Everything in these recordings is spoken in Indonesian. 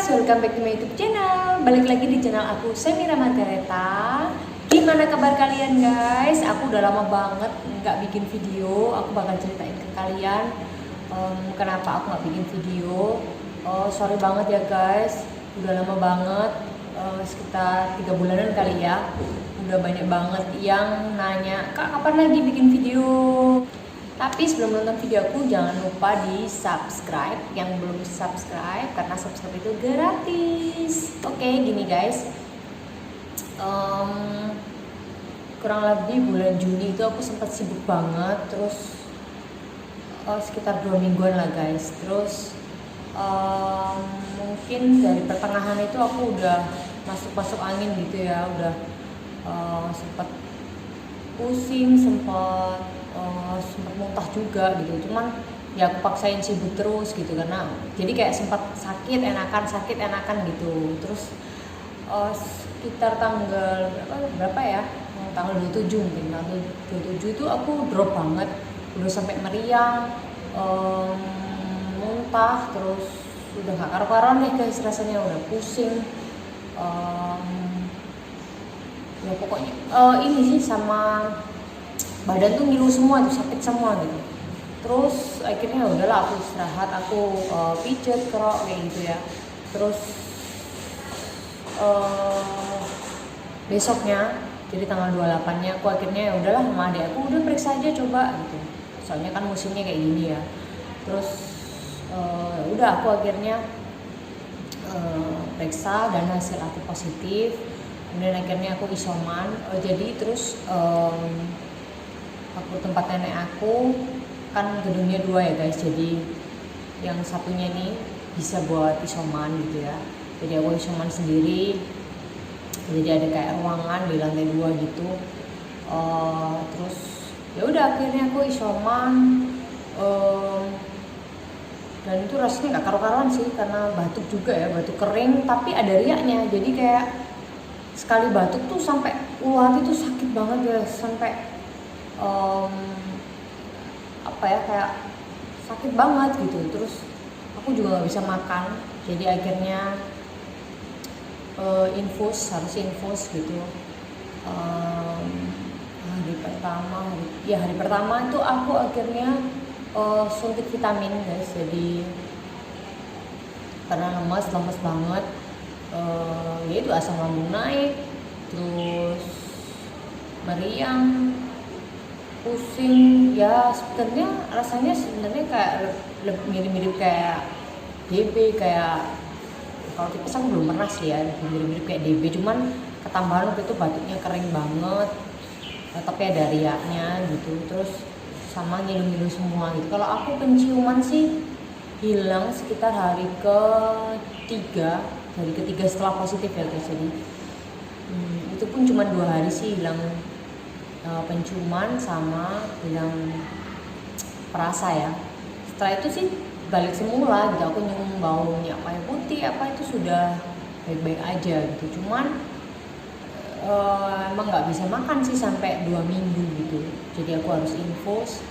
welcome back to my YouTube channel. Balik lagi di channel aku, Semira Margareta. Gimana kabar kalian guys? Aku udah lama banget nggak bikin video. Aku bakal ceritain ke kalian kenapa aku nggak bikin video. Sorry banget ya guys, udah lama banget, sekitar 3 bulanan kali ya. Udah banyak banget yang nanya, Kak kapan lagi bikin video? Tapi sebelum nonton video aku, jangan lupa di subscribe yang belum subscribe, karena subscribe itu gratis. Oke, gini guys, kurang lebih bulan Juni itu aku sempat sibuk banget, terus sekitar 2 mingguan lah guys. Terus mungkin dari pertengahan itu aku udah masuk angin gitu ya, udah sempat pusing, sempat muntah juga gitu. Cuman ya aku paksain sibuk terus gitu, karena jadi kayak sempat sakit enakan gitu. Terus sekitar tanggal berapa ya, tanggal 27 mungkin, tanggal 27 itu aku drop banget, udah sampai meriang, muntah, terus udah gak karu-karuan deh guys, rasanya udah pusing. Ya pokoknya ini sih, sama badan tuh ngilu semua tuh, sakit semua gitu. Terus akhirnya udahlah aku istirahat, aku pijet kerok kayak gitu ya. Terus besoknya, jadi tanggal 28-nya aku akhirnya udahlah sama adek aku, udah periksa aja coba gitu. Soalnya kan musimnya kayak gini ya. Terus udah aku akhirnya periksa dan hasil aku positif. Kemudian akhirnya aku isoman. Jadi terus aku tempat nenek aku kan gedungnya 2 ya guys, jadi yang satunya nih bisa buat isoman gitu ya. Jadi aku isoman sendiri, jadi ada kayak ruangan di lantai 2 gitu. Terus ya udah akhirnya aku isoman, dan itu rasanya nggak karu-karuan sih, karena batuk juga ya, batuk kering tapi ada riaknya. Jadi kayak sekali batuk tuh sampai ulat itu sakit banget ya, sampai kayak sakit banget gitu. Terus aku juga nggak bisa makan, jadi akhirnya harus infus gitu. Hari pertama itu aku akhirnya suntik vitamin guys, jadi karena lemes banget, yaitu asam lambung naik, terus meriang, pusing ya. Sebenarnya rasanya kayak mirip-mirip kayak DB, kayak kalau tipes aku belum pernah sih ya, mirip-mirip kayak DB, cuman ketambahan waktu itu batuknya kering banget, tapi ada riaknya gitu. Terus sama ngilu-ngilu semua gitu. Kalau aku penciuman sih hilang sekitar hari ketiga setelah positif ya guys. Jadi itu pun cuma 2 hari sih hilang penciuman sama hilang perasa ya. Setelah itu sih balik semula gitu, aku nyium baunya apa putih apa itu sudah baik-baik aja gitu. Cuman emang nggak bisa makan sih sampai 2 minggu gitu, jadi aku harus infus.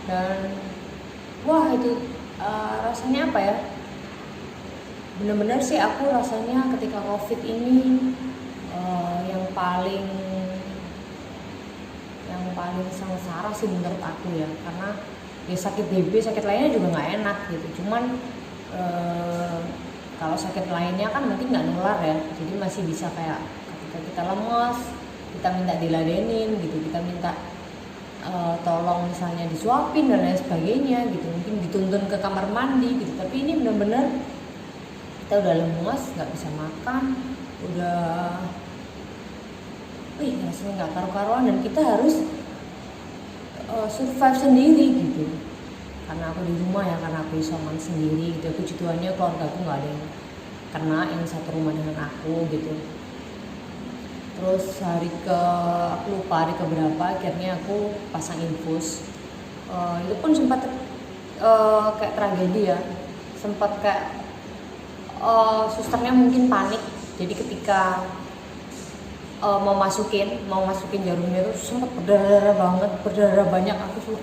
Dan wah itu rasanya apa ya, bener-bener sih aku rasanya ketika COVID ini yang paling sengsara sih menurut aku ya, karena ya sakit DB, sakit lainnya juga nggak enak gitu. Cuman kalau sakit lainnya kan mungkin nggak nular ya, jadi masih bisa kayak ketika kita lemas, kita minta diladenin gitu, kita minta tolong misalnya disuapin dan lain sebagainya gitu, mungkin dituntun ke kamar mandi gitu. Tapi ini benar-benar kita udah lemas, nggak bisa makan, udah rasanya nggak karu-karuan, dan kita harus survive sendiri gitu. Karena aku di rumah ya, karena aku isoman sendiri gitu. Puji Tuhannya keluarga aku nggak ada yang kena, yang satu rumah dengan aku gitu. Terus aku lupa hari keberapa akhirnya aku pasang infus. Itu pun sempat kayak tragedi ya, sempat kayak susternya mungkin panik. Jadi ketika mau masukin jarumnya itu sempat berdarah banyak. Aku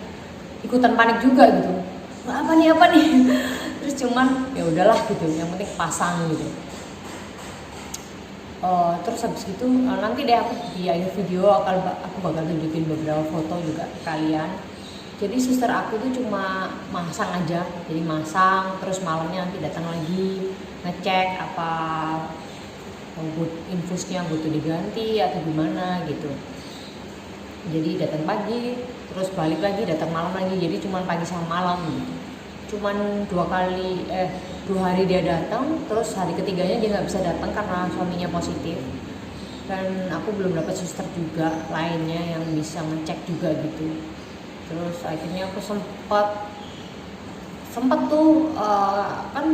ikutan panik juga gitu, apa nih terus cuman ya udahlah gitu, yang penting pasang gitu. Terus habis itu nanti deh aku di akhir video aku bakal tunjukin beberapa foto juga ke kalian. Jadi suster aku tuh cuma masang aja, jadi masang terus malamnya nanti datang lagi ngecek apa infusnya butuh diganti atau gimana gitu. Jadi datang pagi terus balik lagi, datang malam lagi, jadi cuma pagi sama malam gitu. Cuman 2 hari dia datang, terus hari ketiganya dia nggak bisa datang karena suaminya positif. Dan aku belum dapat suster juga lainnya yang bisa ngecek juga gitu. Terus akhirnya aku sempat tuh kan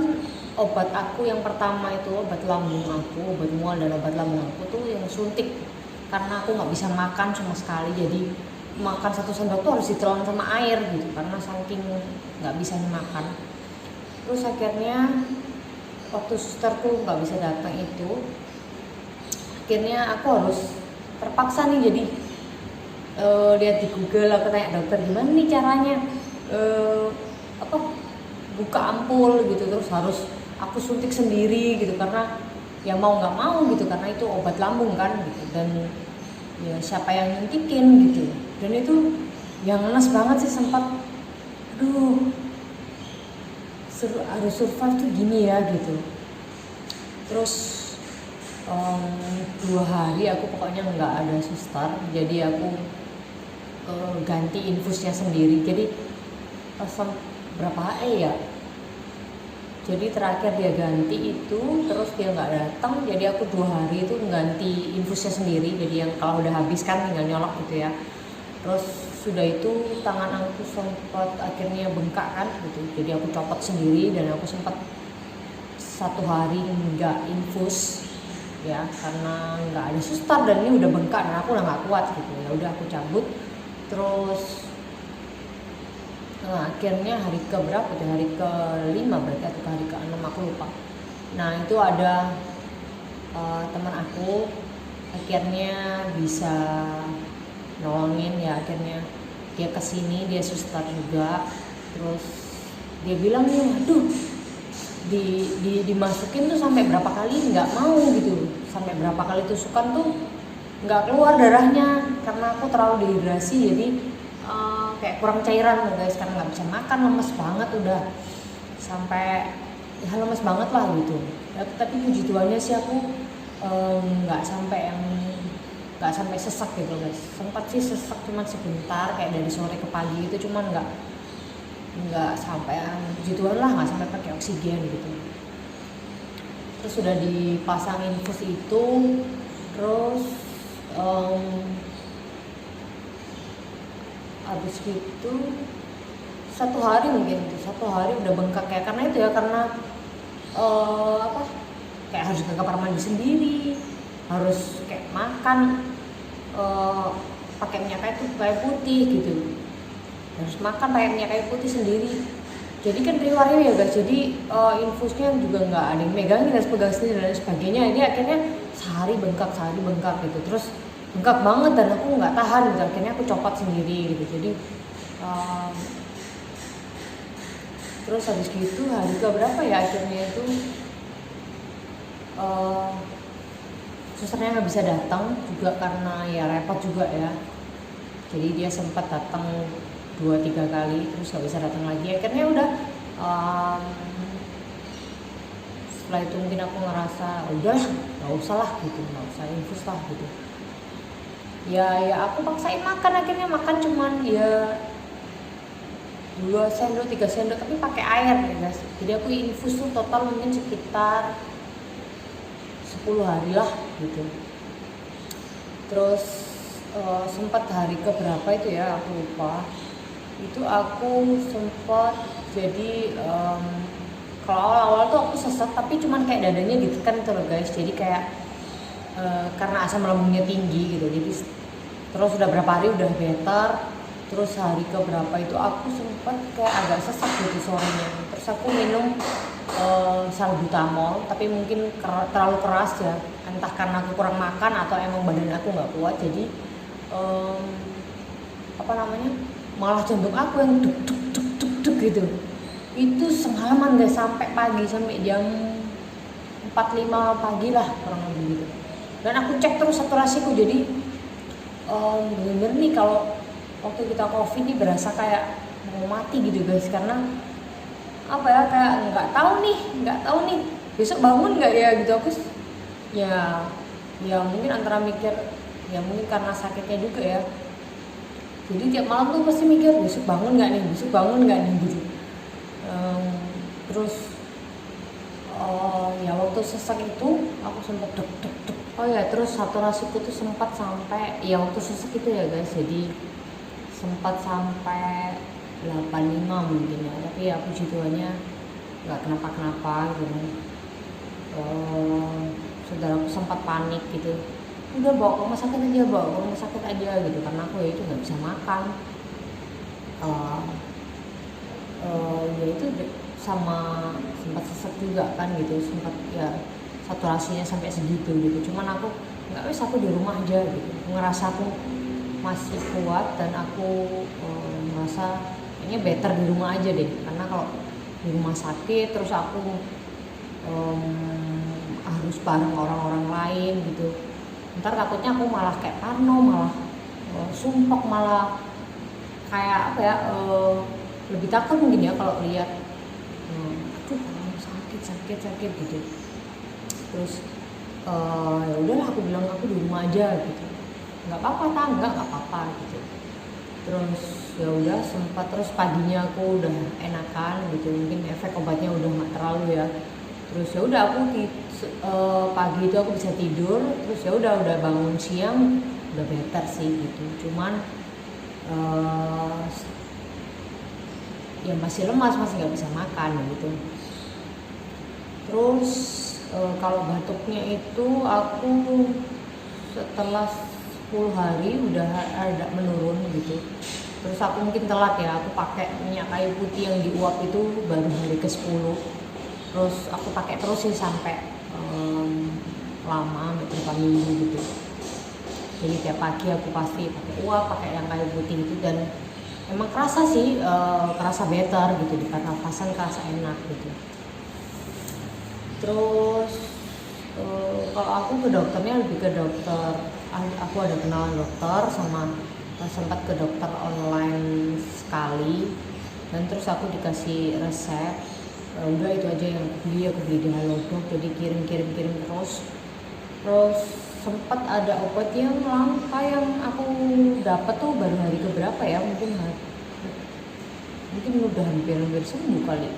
obat aku yang pertama itu obat lambung aku, obat mual dan obat lambung aku tuh yang suntik, karena aku nggak bisa makan sama sekali, jadi makan 1 sendok tuh harus ditelan sama air gitu karena saking nggak bisa makan. Terus akhirnya waktu susterku nggak bisa datang itu, akhirnya aku harus terpaksa nih jadi lihat di Google, aku tanya dokter gimana nih caranya buka ampul gitu, terus harus aku suntik sendiri gitu karena ya mau nggak mau gitu karena itu obat lambung kan gitu, dan ya siapa yang nyuntikin gitu. Dan itu yang ngenes banget sih, sempat harus survive tuh gini ya gitu. Terus 2 hari aku pokoknya nggak ada suster, jadi aku ganti infusnya sendiri. Jadi berapa hari ya, jadi terakhir dia ganti itu terus dia nggak datang, jadi aku 2 hari itu ganti infusnya sendiri. Jadi yang kalau udah habis kan tinggal nyolok gitu ya. Terus sudah itu tangan aku sempat akhirnya bengkak kan gitu, jadi aku copot sendiri dan aku sempat 1 hari nggak infus ya karena nggak ada suster dan ini udah bengkak dan aku udah nggak kuat gitu. Ya udah aku cabut. Terus akhirnya hari ke berapa tuh, hari ke-5 berarti atau hari ke-6 aku lupa. Nah itu ada teman aku akhirnya bisa nolongin ya, akhirnya dia kesini, dia suster juga. Terus dia bilang nih, aduh dimasukin tuh sampai berapa kali nggak mau gitu, sampai berapa kali tusukan tuh nggak keluar darahnya karena aku terlalu dehidrasi, jadi kayak kurang cairan guys, karena nggak bisa makan, lemes banget udah sampai ya lemes banget lah gitu. Tapi puji Tuhannya sih aku nggak sampai sesak gitu guys. Sempat sih sesak cuma sebentar, kayak dari sore ke pagi itu, cuman nggak sampai, puji Tuhan lah nggak sampai pakai oksigen gitu. Terus sudah dipasang infus itu, terus habis itu 1 hari mungkin tuh, 1 hari udah bengkak ya, karena itu ya karena kayak harus ke kamar mandi sendiri, harus kayak makan pakai minyak kayu putih gitu, harus makan pakai minyak kayu putih sendiri. Jadi kan riwariw ya guys, jadi infusnya juga nggak ada yang megangin, harus pegang sendiri dan sebagainya. Ini akhirnya sehari bengkak gitu, terus bengkak banget dan aku nggak tahan gitu, akhirnya aku copot sendiri gitu. Jadi terus habis gitu hari ke berapa ya, akhirnya itu susternya nggak bisa datang juga karena ya repot juga ya. Jadi dia sempat datang 2-3 kali terus nggak bisa datang lagi. Akhirnya udah setelah itu mungkin aku ngerasa udahlah nggak usah lah gitu, nggak usah infus lah gitu. Ya aku paksain makan, akhirnya makan cuman ya 2 sendok 3 sendok tapi pakai air ya guys. Jadi aku infus tuh total mungkin sekitar 10 hari lah gitu. Terus sempat hari ke berapa itu ya aku lupa, itu aku sempat jadi kalau awal-awal tuh aku sesek tapi cuman kayak dadanya ditekan tuh loh guys. Jadi kayak karena asam lambungnya tinggi gitu, jadi terus udah berapa hari udah better. Terus hari ke berapa itu aku sempat kayak agak sesak gitu sorenya. Terus aku minum salbutamol, tapi mungkin terlalu keras ya, entah karena aku kurang makan atau emang badan aku nggak kuat. Jadi malah jantung aku yang duk gitu. Itu semalaman guys, sampai pagi, sampai jam 4-5 pagi lah kurang lebih gitu. dan aku cek terus saturasiku. Jadi bener-bener nih kalau waktu kita covid nih berasa kayak mau mati gitu guys, karena apa ya, kayak nggak tahu nih besok bangun nggak ya gitu. Aku ya mungkin antara mikir, ya mungkin karena sakitnya juga ya, jadi tiap malam tuh pasti mikir besok bangun nggak nih gitu. Terus ya waktu sesak itu aku sempat deg. Oh ya, terus saturasiku tuh sempat sampai, ya waktu sesak itu ya guys, jadi sempat sampai 85 mungkin ya, tapi ya puji Tuhannya nggak kenapa-kenapa gitu. Saudaraku sempat panik gitu, udah bawa ke rumah sakit aja gitu, karena aku ya itu nggak bisa makan. Ya itu sama sempat sesak juga kan gitu, sempat ya saturasinya sampai segitu gitu. Cuman aku aku di rumah aja gitu, ngerasa aku masih kuat dan aku merasa kayaknya better di rumah aja deh, karena kalau di rumah sakit terus aku harus bareng orang-orang lain gitu, ntar takutnya aku malah kayak parno, malah sumpek, malah kayak apa ya, lebih takut mungkin ya kalau lihat aduh sakit gitu. Terus ya udahlah, aku bilang aku di rumah aja gitu, nggak apa-apa gitu. Terus ya udah sempat, terus paginya aku udah enakan gitu, mungkin efek obatnya udah nggak terlalu ya. Terus ya udah aku pagi itu aku bisa tidur, terus ya udah bangun siang udah better sih gitu. Cuman ya masih lemas, masih nggak bisa makan gitu. Terus kalau batuknya itu aku setelah 10 hari udah ada menurun gitu. Terus aku mungkin telat ya, aku pakai minyak kayu putih yang diuap itu baru hari ke-10. Terus aku pakai terus sih sampai lama, beberapa minggu gitu. Jadi tiap pagi aku pasti pakai uap, pakai yang kayu putih itu, dan emang kerasa sih, kerasa better gitu, di pernafasan kerasa enak gitu. Terus kalau aku ke dokternya lebih ke dokter, aku ada kenalan dokter, sama sempat ke dokter online sekali, dan terus aku dikasih resep. Udah itu aja yang aku beli di Halodoc, jadi kirim terus sempat ada obat yang langka yang aku dapat tuh baru hari keberapa ya, mungkin udah hampir sembuh kali,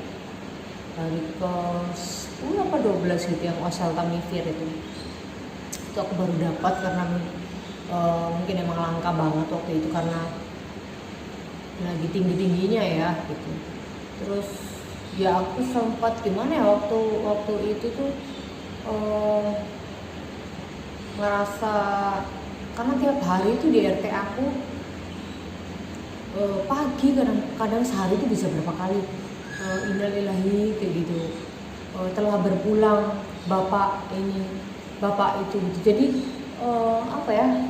hari ke 10 apa 12 gitu, yang oseltamivir itu aku baru dapat, karena mungkin emang langka banget waktu itu karena lagi tingginya ya gitu. Terus ya aku sempat gimana ya, waktu itu tuh ngerasa, karena tiap hari itu di RT aku pagi kadang sehari itu bisa berapa kali innalillahi kayak gitu, telah berpulang bapak itu gitu. Jadi apa ya,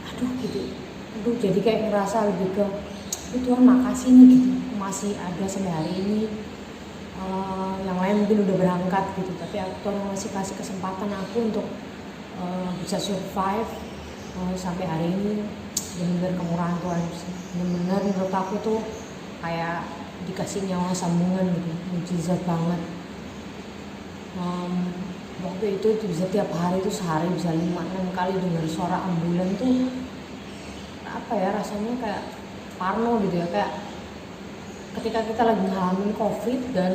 aduh jadi kayak ngerasa lebih ke Tuhan makasih nih gitu, masih ada sampai hari ini. Yang lain mungkin udah berangkat gitu, tapi Tuhan masih kasih kesempatan aku untuk bisa survive sampai hari ini. Benar-benar kemurahan Tuhan sih, benar-benar menurut aku tuh kayak dikasih nyawa sambungan gitu, mujizat banget. Waktu itu bisa tiap hari tuh, sehari bisa 5-6 kali dengar suara ambulan tuh, apa ya, rasanya kayak parno gitu ya, kayak ketika kita lagi ngalamin covid dan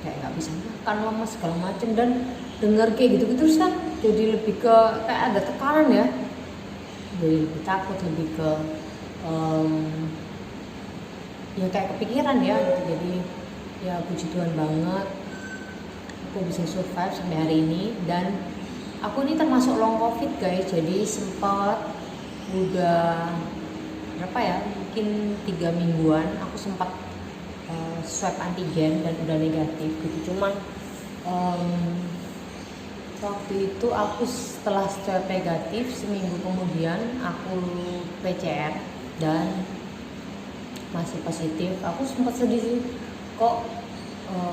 kayak nggak bisa makan, lemas segala macem, dan dengar kayak gitu terus kan jadi lebih ke kayak ada tekanan ya, jadi lebih takut, lebih ke ya kayak kepikiran ya gitu. Jadi ya puji Tuhan banget aku bisa survive sampai hari ini, dan aku ini termasuk long covid guys, jadi sempat udah berapa ya, mungkin 3 mingguan aku sempat swab antigen dan udah negatif gitu. Cuman waktu itu aku setelah swab negatif, seminggu kemudian aku PCR dan masih positif. Aku sempat sedih sih, kok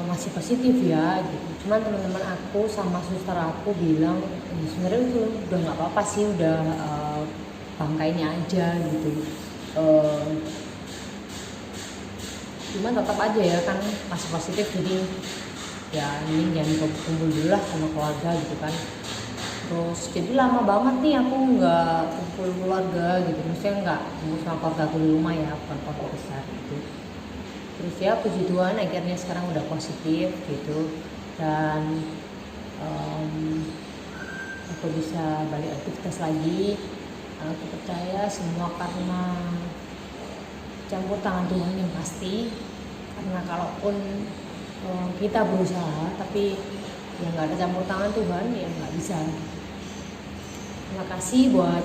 masih positif ya gitu. Cuman teman-teman aku sama suster aku bilang sebenarnya itu udah nggak apa-apa sih, udah bangkainya aja gitu. Eh, Cuman tetap aja ya kan masih positif, jadi ya ini jangan kumpul dulu lah sama keluarga gitu kan. Terus jadi lama banget nih aku nggak kumpul keluarga gitu, maksudnya nggak kumpul sama keluarga aku di rumah ya, bukan keluarga besar gitu. Terus ya puji Tuhan akhirnya sekarang udah positif gitu, dan aku bisa balik aktivitas lagi. Aku percaya semua karena campur tangan Tuhan yang pasti, karena kalaupun kita berusaha tapi yang nggak ada campur tangan Tuhan ya nggak bisa. Terima kasih buat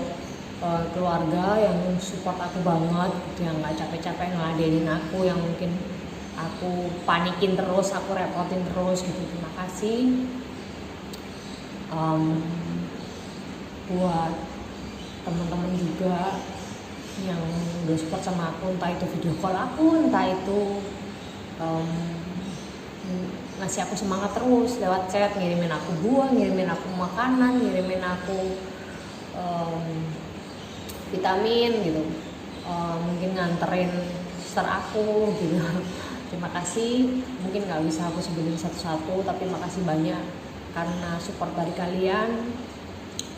keluarga yang support aku banget, yang nggak capek-capek ngeladenin aku, yang mungkin aku panikin terus, aku repotin terus gitu. Terima kasih. Buat teman-teman juga yang udah support sama aku, entah itu video call aku, entah itu ngasih aku semangat terus lewat chat, ngirimin aku buah, ngirimin aku makanan, ngirimin aku vitamin gitu, mungkin nganterin suster aku gitu. Terima kasih, mungkin nggak bisa aku sebutin satu-satu, tapi makasih banyak karena support dari kalian.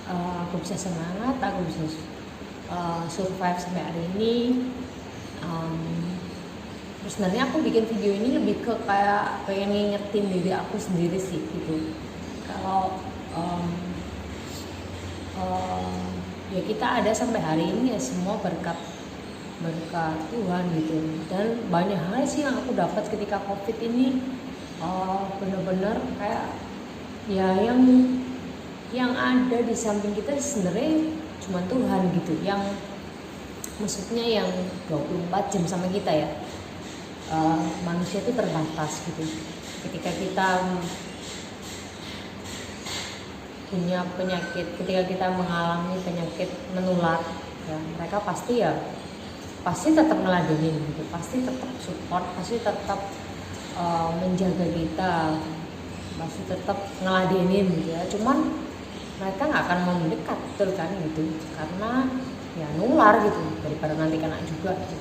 Aku bisa semangat, aku bisa survive sampai hari ini. Terus sebenarnya aku bikin video ini lebih ke kayak pengen ngingetin diri aku sendiri sih gitu. Kalau ya kita ada sampai hari ini ya semua berkat Tuhan gitu. Dan banyak hal sih yang aku dapat ketika COVID ini, benar-benar kayak ya yang ada di samping kita sebenarnya cuma Tuhan gitu, yang maksudnya yang 24 jam sama kita ya. Manusia itu terbatas gitu. Ketika kita punya penyakit, ketika kita mengalami penyakit menular ya, mereka pasti tetap ngeladenin gitu, pasti tetap support, pasti tetap menjaga kita, pasti tetap ngeladenin gitu ya. Cuman mereka nggak akan mau mendekat, betul kan gitu, karena ya nular gitu, daripada nanti kena juga gitu.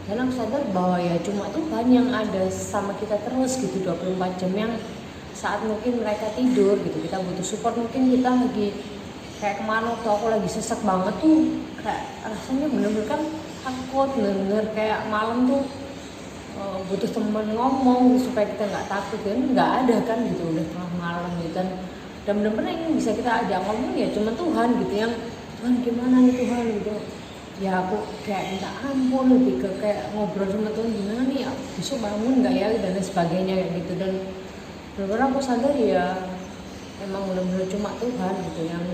Dan aku sadar bahwa ya cuma Tuhan yang ada sama kita terus gitu 24 jam, yang saat mungkin mereka tidur gitu kita butuh support, mungkin kita lagi kayak kemana waktu aku lagi sesek banget tuh, kayak rasanya bener-bener kan takut, bener-bener kayak malam tuh butuh temen ngomong supaya kita nggak takut, kan nggak ada kan gitu, udah tengah malam gitu. Dan bener-bener yang bisa kita ajak ngomong ya cuma Tuhan gitu, yang Tuhan gimana nih Tuhan gitu ya. Aku kayak minta ampun, lebih ke kayak ngobrol sama Tuhan, gimana nih besok bangun nggak ya dan lain sebagainya kayak gitu. Dan bener-bener aku sadar ya emang bener-bener cuma Tuhan gitu yang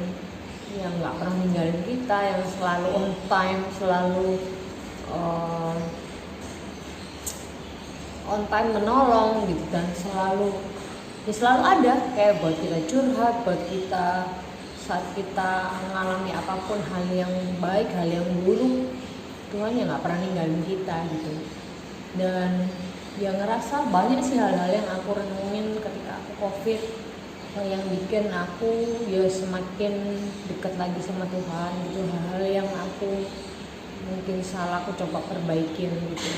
nggak pernah ninggalin kita, yang selalu on time, selalu on time menolong gitu, dan selalu ada kayak buat kita curhat, buat kita saat kita mengalami apapun, hal yang baik, hal yang buruk, Tuhan ya nggak pernah ninggalin kita gitu. Dan ya ngerasa banyak sih hal-hal yang aku renungin ketika aku COVID, yang bikin aku ya semakin dekat lagi sama Tuhan gitu. Hal-hal yang aku mungkin salah aku coba perbaikin gitu.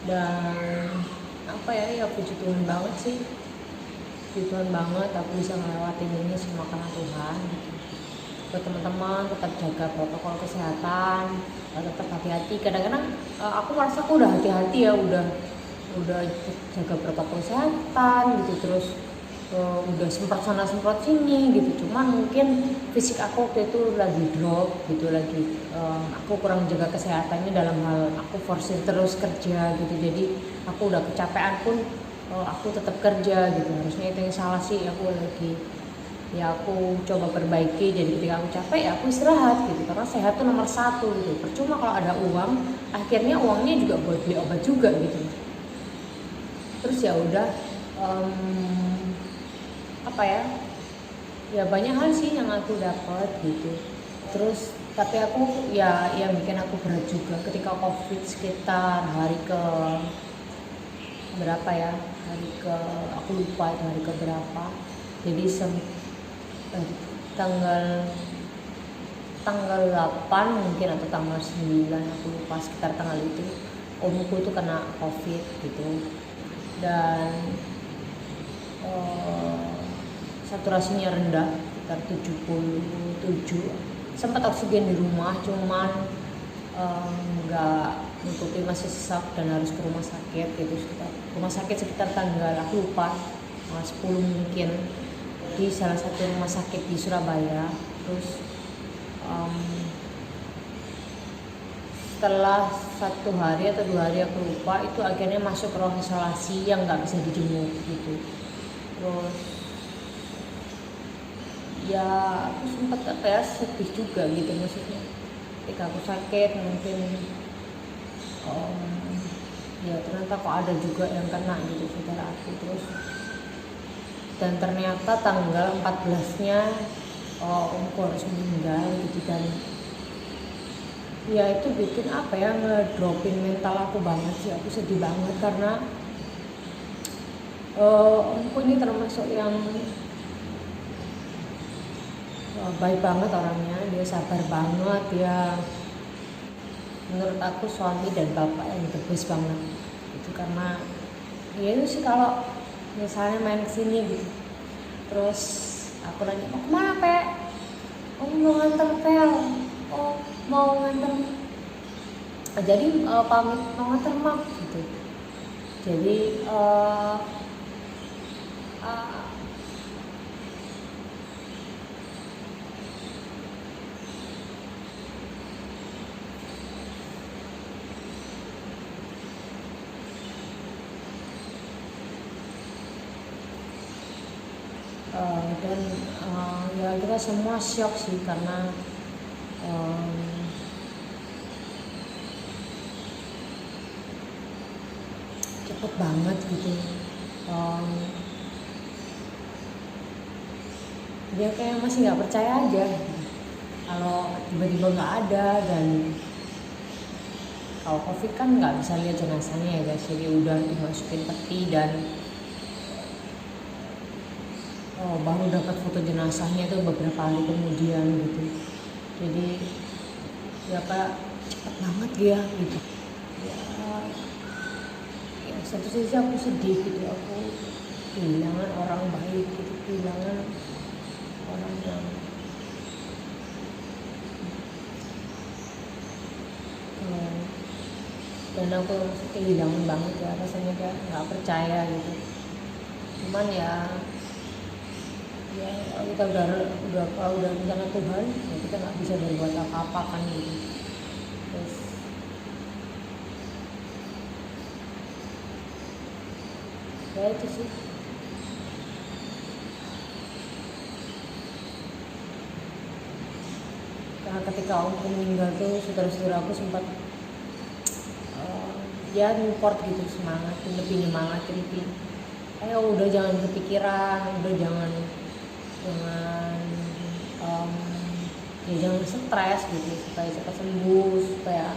Dan apa ya puji Tuhan banget sih, puji Tuhan banget aku bisa ngelewatin ini semua karena Tuhan gitu. Buat teman-teman tetap jaga protokol kesehatan, tetap hati-hati. Kadang-kadang aku merasa aku udah hati-hati ya, udah jaga protokol kesehatan gitu, terus udah semprot sana semprot sini gitu. Cuman mungkin fisik aku waktu itu lagi drop gitu, lagi aku kurang jaga kesehatannya dalam hal aku forsir terus kerja gitu. Jadi aku udah kecapean pun aku tetap kerja gitu. Harusnya itu yang salah sih, aku lagi ya aku coba perbaiki. Jadi ketika aku capek ya aku istirahat gitu, karena sehat tuh nomor 1 gitu. Percuma kalau ada uang, akhirnya uangnya juga buat beli obat juga gitu. Terus ya udah apa ya banyak hal sih yang aku dapat gitu. Terus tapi aku ya yang bikin aku berat juga ketika COVID sekitar hari ke berapa ya, aku lupa itu hari ke berapa. Jadi tanggal 8 mungkin atau tanggal 9, aku lupa, sekitar tanggal itu omku itu kena COVID gitu. Dan saturasinya rendah sekitar 77, sempat oksigen di rumah, cuman nggak nutupi, masih sesak dan harus ke rumah sakit gitu. Rumah sakit sekitar tanggal, aku lupa, tanggal 10 mungkin, di salah satu rumah sakit di Surabaya. Terus setelah 1 hari atau 2 hari, aku lupa, itu akhirnya masuk ruang isolasi yang nggak bisa dijenguk gitu. Terus ya aku sempat sedih juga gitu, maksudnya ketika aku sakit mungkin ya ternyata kok ada juga yang kena gitu saudara aku. Terus dan ternyata tanggal 14-nya omku harus meninggal gitu. Dan ya itu bikin ngedropin mental aku banget sih. Aku sedih banget karena omku ini termasuk yang baik banget orangnya, dia sabar banget ya. Menurut aku suami dan bapak yang the best banget itu. Karena ya itu sih, kalau misalnya main kesini gitu, terus aku nanya, mau kemana Pe? Oh mau nganter Pel. Oh mau nganter, jadi pamit mau nganter Mak gitu. Jadi dan ya kita semua shock sih, karena cepet banget gitu. Dia kayak masih nggak percaya aja kalau tiba-tiba nggak ada. Dan kalau COVID kan nggak bisa lihat jenazahnya ya guys, jadi udah dimasukin peti dan baru dapat foto jenazahnya itu beberapa hari kemudian gitu. Jadi ya kayak cepet banget dia gitu ya. Satu sisi aku sedih gitu, aku kehilangan orang baik gitu, kehilangan orang yang dan aku kehilangan banget ya, rasanya kayak nggak percaya gitu. Cuman ya kita udah kalau udah rencana Tuhan ya kita nggak bisa berbuat apa-apa kan gitu. Terus ya itu sih. Karena ketika aku meninggal tuh saudara-saudara aku sempat ya support gitu, semangat, lebih nyemangat, lebih ayo udah jangan kepikiran, udah jangan ya jangan stres gitu, supaya cepat sembuh, supaya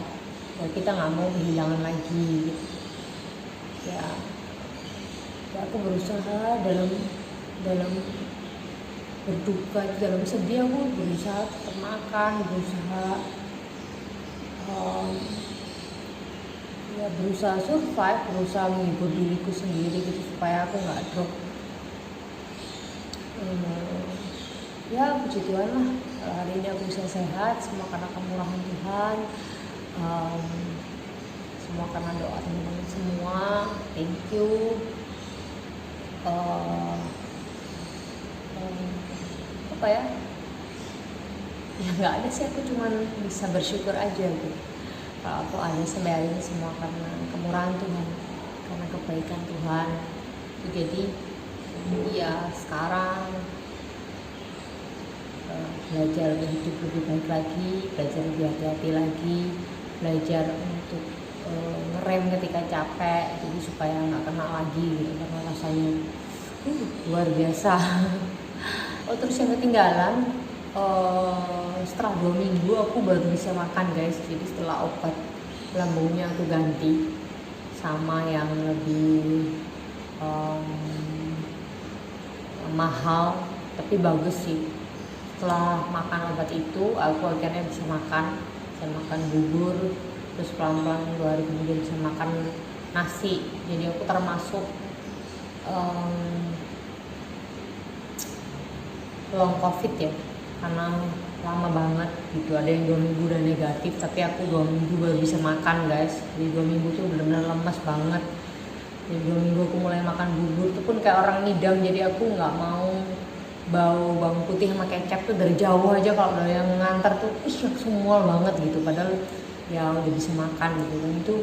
ya kita nggak mau kehilangan lagi gitu. Ya aku berusaha dalam berduka, dalam sedih aku berusaha tetap makan, berusaha survive, berusaha menghibur diriku sendiri gitu, supaya aku nggak drop. Ya puji Tuhan lah, hari ini aku bisa sehat, semua karena kemurahan Tuhan, semua karena doa teman-teman semua. Thank you. Ya nggak ada sih, aku cuman bisa bersyukur aja gitu. Kalau aku ada sampai hari ini semua karena kemurahan Tuhan, karena kebaikan Tuhan. Jadi ya sekarang belajar hidup lebih baik lagi, belajar lebih hati-hati lagi, belajar untuk ngerem ketika capek, jadi supaya nggak kena lagi gitu, karena rasanya luar biasa. Terus yang ketinggalan, setelah 2 minggu aku baru bisa makan guys. Jadi setelah obat lambungnya aku ganti sama yang lebih mahal, tapi bagus sih. Setelah makan obat itu aku akhirnya bisa makan bubur, terus pelan-pelan 2 hari kemudian bisa makan nasi. Jadi aku termasuk long covid ya, karena lama banget gitu. Ada yang 2 minggu udah negatif, tapi aku 2 minggu baru bisa makan guys. Jadi 2 minggu tuh benar-benar lemas banget. Jadi 2 minggu aku mulai makan bubur tuh pun kayak orang ngidam. Jadi aku nggak mau bau bawang putih sama kecap tuh dari jauh aja. Kalau udah yang nganter tuh semua banget gitu, padahal ya udah bisa makan gitu. Dan itu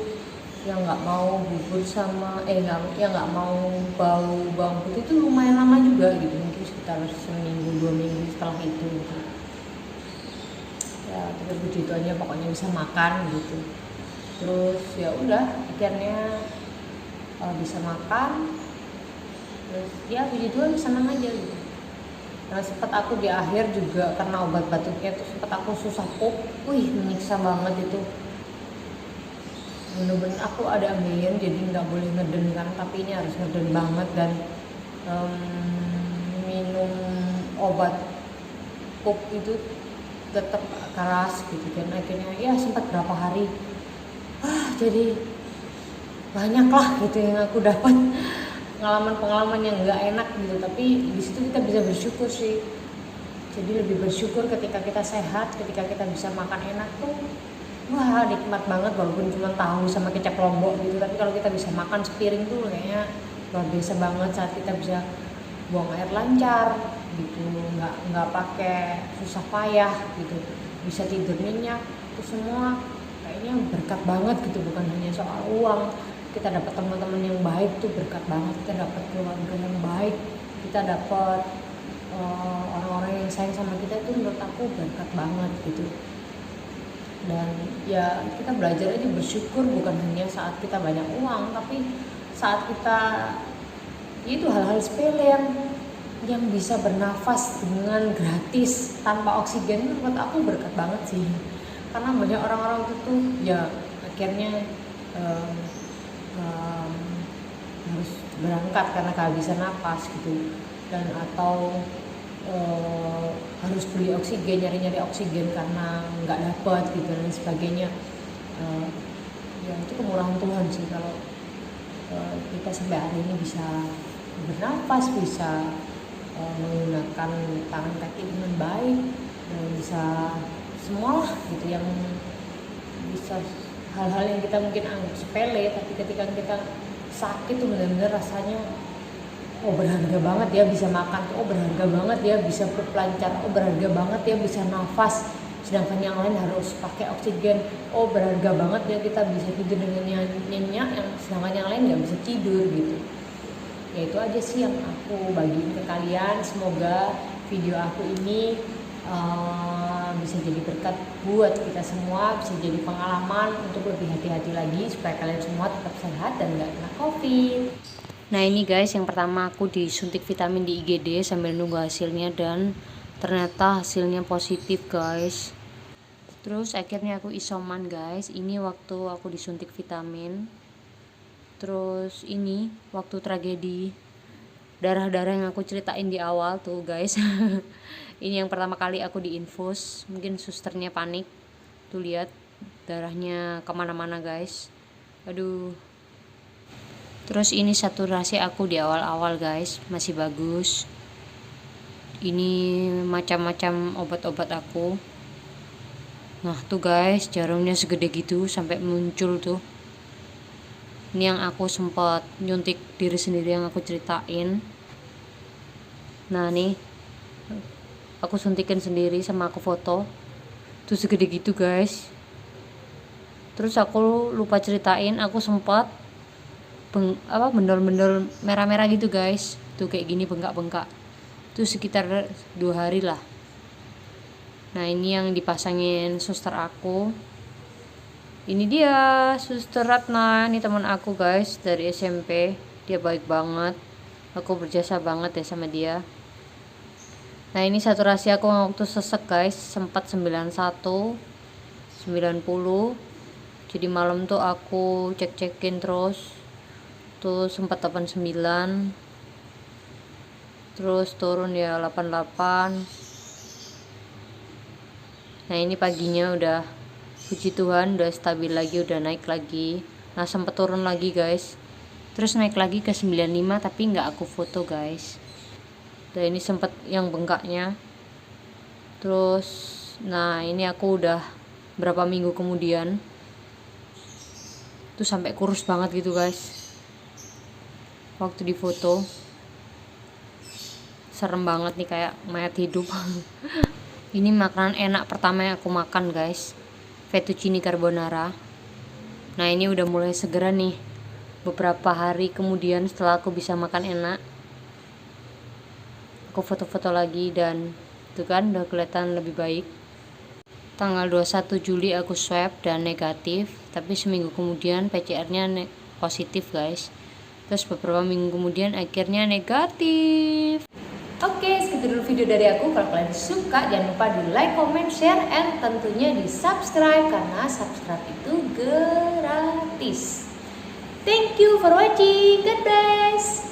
yang nggak mau bubur sama nggak mau bau bawang putih itu lumayan lama juga gitu, mungkin sekitar seminggu 2 minggu setelah itu gitu. Ya tapi begitu aja, pokoknya bisa makan gitu. Terus ya udah akhirnya bisa makan, terus ya puji Tuhan senang aja gitu. Nah sempat aku di akhir juga karena obat batuknya tuh sempat aku susah pup, menyiksa banget itu. Bener-bener aku ada ambeien, jadi nggak boleh ngeden kan, tapi ini harus ngeden banget. Dan minum obat pup itu tetap keras gitu. Dan akhirnya ya sempat berapa hari jadi banyak lah gitu yang aku dapat pengalaman yang nggak enak gitu. Tapi di situ kita bisa bersyukur sih. Jadi lebih bersyukur ketika kita sehat, ketika kita bisa makan enak tuh wah nikmat banget, walaupun cuma tahu sama kecap lombok gitu. Tapi kalau kita bisa makan sepiring tuh kayaknya luar biasa banget. Saat kita bisa buang air lancar gitu, nggak pakai susah payah gitu, bisa tidur nyenyak, itu semua kayaknya berkat banget gitu. Bukan hanya soal uang, kita dapat teman-teman yang baik tuh berkat banget, kita dapat keluarga yang baik, kita dapat orang-orang yang sayang sama kita, itu menurut aku berkat banget gitu. Dan ya kita belajar aja bersyukur, bukan hanya saat kita banyak uang, tapi saat kita itu hal-hal sepele yang bisa bernafas dengan gratis tanpa oksigen, menurut aku berkat banget sih. Karena banyak orang-orang itu tuh ya akhirnya harus berangkat karena kehabisan napas gitu, dan atau harus beli oksigen, nyari oksigen karena nggak dapat gitu dan sebagainya. Ya itu kemurahan Tuhan sih kalau kita sampai hari ini bisa bernafas, bisa menggunakan tangan kaki dengan baik, dan bisa semua lah gitu, yang bisa hal-hal yang kita mungkin anggap sepele, tapi ketika kita sakit tuh benar-benar rasanya berharga banget ya bisa makan, berharga banget ya bisa pup lancar, berharga banget ya bisa nafas, sedangkan yang lain harus pakai oksigen. Berharga banget ya kita bisa tidur dengan nyenyak, yang sedangkan yang lain nggak bisa tidur gitu. Ya itu aja sih yang aku bagiin ke kalian. Semoga video aku ini bisa jadi berkat buat kita semua, bisa jadi pengalaman untuk lebih hati-hati lagi supaya kalian semua tetap sehat dan gak kena COVID. Nah ini guys, yang pertama aku disuntik vitamin di IGD sambil nunggu hasilnya, dan ternyata hasilnya positif guys. Terus akhirnya aku isoman guys, ini waktu aku disuntik vitamin. Terus ini waktu tragedi darah-darah yang aku ceritain di awal tuh guys. Ini yang pertama kali aku diinfus, mungkin susternya panik. Tuh lihat darahnya kemana-mana guys. Aduh. Terus ini saturasi aku di awal-awal guys, masih bagus. Ini macam-macam obat-obat aku. Nah tuh guys, jarumnya segede gitu sampai muncul tuh. Ini yang aku sempat nyuntik diri sendiri yang aku ceritain. Nah nih, aku suntikin sendiri sama aku foto. Tuh segede gitu guys. Terus aku lupa ceritain, aku sempat bendol-bendol merah-merah gitu guys. Tuh kayak gini bengkak-bengkak. Tuh sekitar 2 hari lah. Nah ini yang dipasangin suster aku. Ini dia suster Ratna, ini teman aku guys dari SMP. Dia baik banget, aku berjasa banget ya sama dia. Nah ini saturasi aku waktu sesek guys, sempat 91, 90, Jadi malam tuh aku cek-cekin terus tuh sempat 89, terus turun ya 88. Nah ini paginya udah, puji Tuhan, udah stabil lagi, udah naik lagi. Nah sempat turun lagi guys, terus naik lagi ke 95, tapi nggak aku foto guys. Dan ini sempat yang bengkaknya. Terus nah ini aku udah berapa minggu kemudian tuh sampai kurus banget gitu guys. Waktu di foto serem banget nih, kayak mayat hidup. Ini makanan enak pertama yang aku makan guys, fettuccine carbonara. Nah ini udah mulai segera nih, beberapa hari kemudian setelah aku bisa makan enak, aku foto-foto lagi dan itu kan udah kelihatan lebih baik. Tanggal 21 Juli aku swab dan negatif, tapi seminggu kemudian PCR-nya positif guys. Terus beberapa minggu kemudian akhirnya negatif. Oke, segitu dulu video dari aku. Kalau kalian suka, jangan lupa di like, comment, share, and tentunya di subscribe, karena subscribe itu gratis. Thank you for watching. God bless.